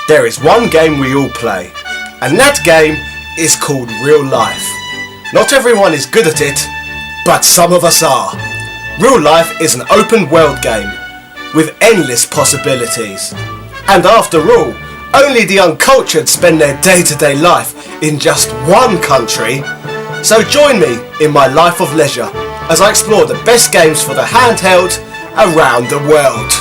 There is one game we all play, and that game is called real life. Not everyone is good at it, but some of us are. Real life is an open world game with endless possibilities. And after all, only the uncultured spend their day-to-day life in just one country. So join me in my life of leisure as I explore the best games for the handheld around the world.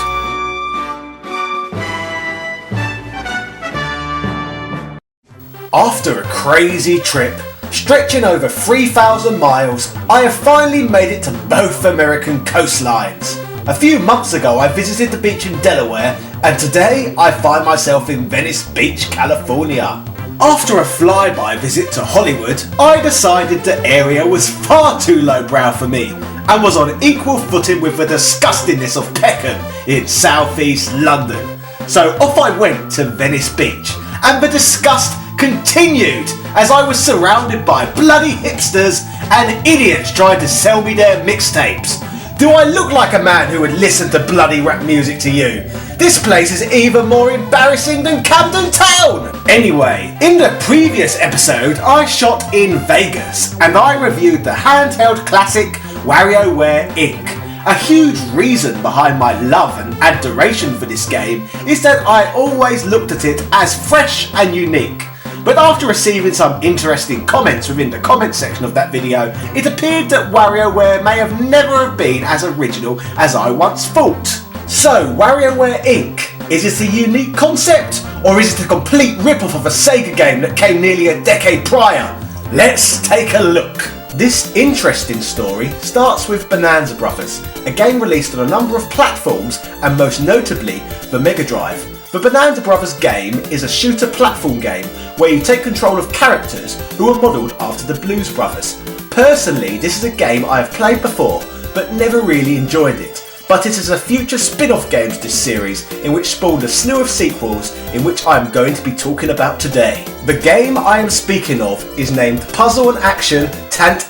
After a crazy trip, stretching over 3,000 miles, I have finally made it to both American coastlines. A few months ago I visited the beach in Delaware, and today I find myself in Venice Beach, California. After a flyby visit to Hollywood, I decided the area was far too lowbrow for me, and was on equal footing with the disgustingness of Peckham in southeast London. So off I went to Venice Beach, and the disgust continued as I was surrounded by bloody hipsters and idiots trying to sell me their mixtapes. Do I look like a man who would listen to bloody rap music to you? This place is even more embarrassing than Camden Town! Anyway, in the previous episode I shot in Vegas and I reviewed the handheld classic WarioWare Inc. A huge reason behind my love and adoration for this game is that I always looked at it as fresh and unique. But after receiving some interesting comments within the comment section of that video, it appeared that WarioWare may have never have been as original as I once thought. So, WarioWare Inc. Is it a unique concept, or is it a complete rip-off of a Sega game that came nearly a decade prior? Let's take a look. This interesting story starts with Bonanza Brothers, a game released on a number of platforms and most notably the Megadrive. The Bonanza Brothers game is a shooter platform game where you take control of characters who are modelled after the Blues Brothers. Personally, this is a game I have played before but never really enjoyed it, but it is a future spin-off game to this series in which spawned a slew of sequels in which I am going to be talking about today. The game I am speaking of is named Puzzle and Action Tant,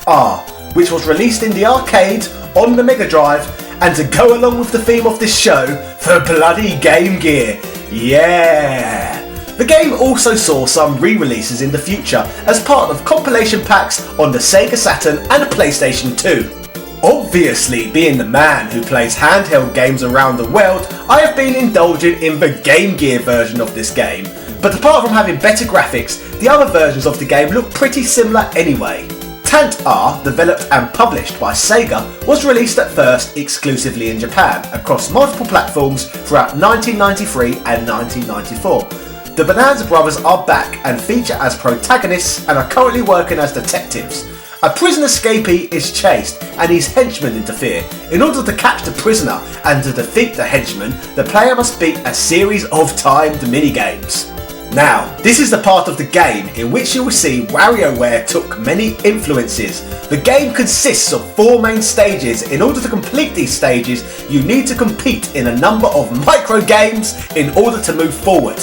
which was released in the arcade on the Megadrive, and to go along with the theme of this show, for bloody Game Gear. Yeah! The game also saw some re-releases in the future as part of compilation packs on the Sega Saturn and the PlayStation 2. Obviously, being the man who plays handheld games around the world, I have been indulging in the Game Gear version of this game. But apart from having better graphics, the other versions of the game look pretty similar anyway. Tant R, developed and published by Sega, was released at first exclusively in Japan across multiple platforms throughout 1993 and 1994. The Bonanza Brothers are back and feature as protagonists and are currently working as detectives. A prison escapee is chased and his henchmen interfere. In order to catch the prisoner and to defeat the henchmen, the player must beat a series of timed minigames. Now, this is the part of the game in which you will see WarioWare took many influences. The game consists of 4 main stages. In order to complete these stages, you need to compete in a number of micro games in order to move forward.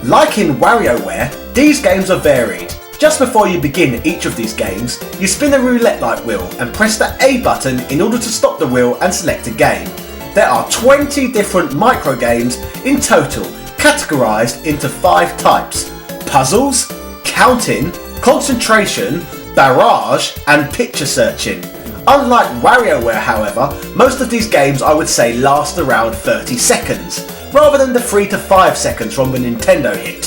Like in WarioWare, these games are varied. Just before you begin each of these games, you spin a roulette-like wheel and press the A button in order to stop the wheel and select a game. There are 20 different micro games in total, categorised into 5 types: puzzles, counting, concentration, barrage and picture searching. Unlike WarioWare, however, most of these games I would say last around 30 seconds, rather than the 3 to 5 seconds from the Nintendo hit.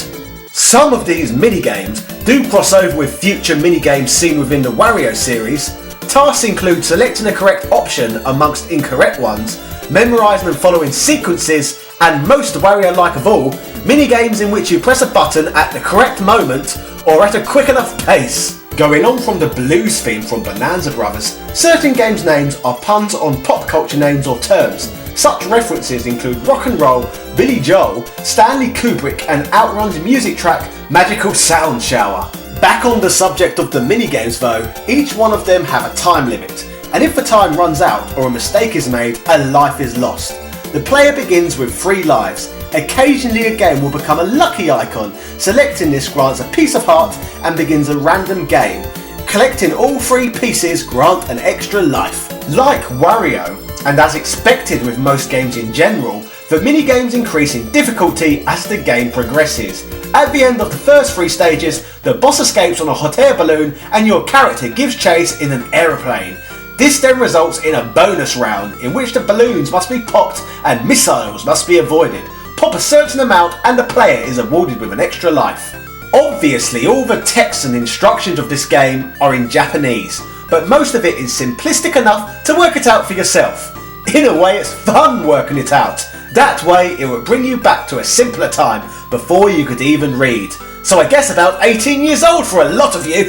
Some of these minigames do cross over with future minigames seen within the Wario series. Tasks include selecting a correct option amongst incorrect ones, memorising and following sequences, and most Wario-like of all, minigames in which you press a button at the correct moment or at a quick enough pace. Going on from the blues theme from Bonanza Brothers, certain games' names are puns on pop culture names or terms. Such references include rock and roll, Billy Joel, Stanley Kubrick and Outrun's music track Magical Sound Shower. Back on the subject of the minigames though, each one of them have a time limit, and if the time runs out or a mistake is made, a life is lost. The player begins with 3 lives. Occasionally a game will become a lucky icon. Selecting this grants a piece of heart and begins a random game. Collecting all 3 pieces grant an extra life. Like Wario, and as expected with most games in general, The minigames increase in difficulty as the game progresses. At the end of the first 3 stages, the boss escapes on a hot air balloon and your character gives chase in an aeroplane. This then results in a bonus round in which the balloons must be popped and missiles must be avoided. Pop a certain amount and the player is awarded with an extra life. Obviously, all the text and instructions of this game are in Japanese, but most of it is simplistic enough to work it out for yourself. In a way, it's fun working it out. That way, it will bring you back to a simpler time before you could even read. So I guess about 18 years old for a lot of you.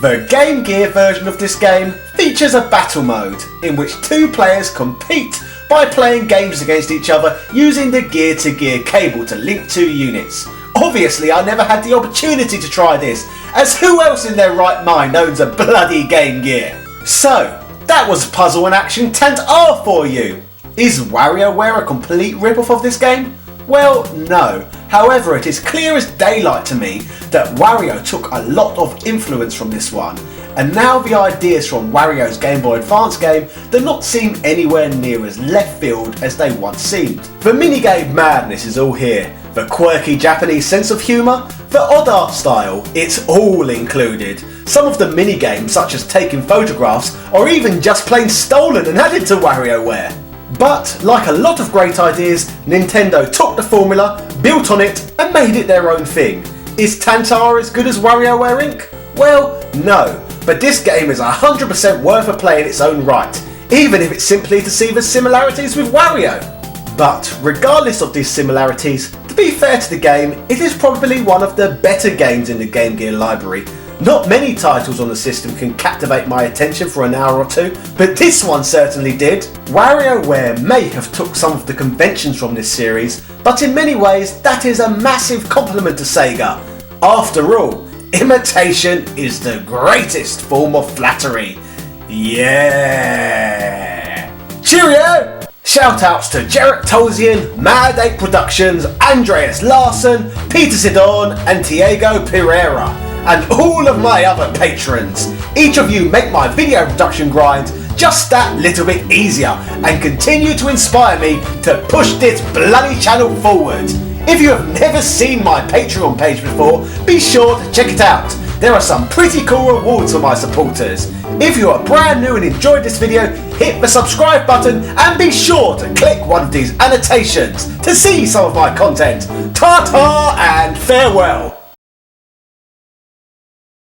The Game Gear version of this game features a battle mode in which 2 players compete by playing games against each other using the gear-to-gear cable to link 2 units. Obviously, I never had the opportunity to try this, as who else in their right mind owns a bloody Game Gear? So, that was Puzzle and Action Tant R for you. Is WarioWare a complete rip-off of this game? Well, no. However, it is clear as daylight to me that Wario took a lot of influence from this one, and now the ideas from Wario's Game Boy Advance game do not seem anywhere near as left field as they once seemed. The minigame madness is all here. The quirky Japanese sense of humour, the odd art style, it's all included. Some of the minigames, such as taking photographs, are even just plain stolen and added to WarioWare. But, like a lot of great ideas, Nintendo took the formula, built on it, and made it their own thing. Is Tantar as good as WarioWare Inc? Well, no, but this game is 100% worth a play in its own right, even if it's simply to see the similarities with Wario. But, regardless of these similarities, to be fair to the game, it is probably one of the better games in the Game Gear library. Not many titles on the system can captivate my attention for an hour or 2, but this one certainly did. WarioWare may have took some of the conventions from this series, but in many ways that is a massive compliment to Sega. After all, imitation is the greatest form of flattery. Yeah! Cheerio! Shoutouts to Jarek Tolzien, Mad 8 Productions, Andreas Larsson, Peter Sidon and Diego Pereira, and all of my other patrons. Each of you make my video production grind just that little bit easier and continue to inspire me to push this bloody channel forward. If you have never seen my Patreon page before, be sure to check it out. There are some pretty cool rewards for my supporters. If you are brand new and enjoyed this video, hit the subscribe button and be sure to click one of these annotations to see some of my content. Ta-ta and farewell.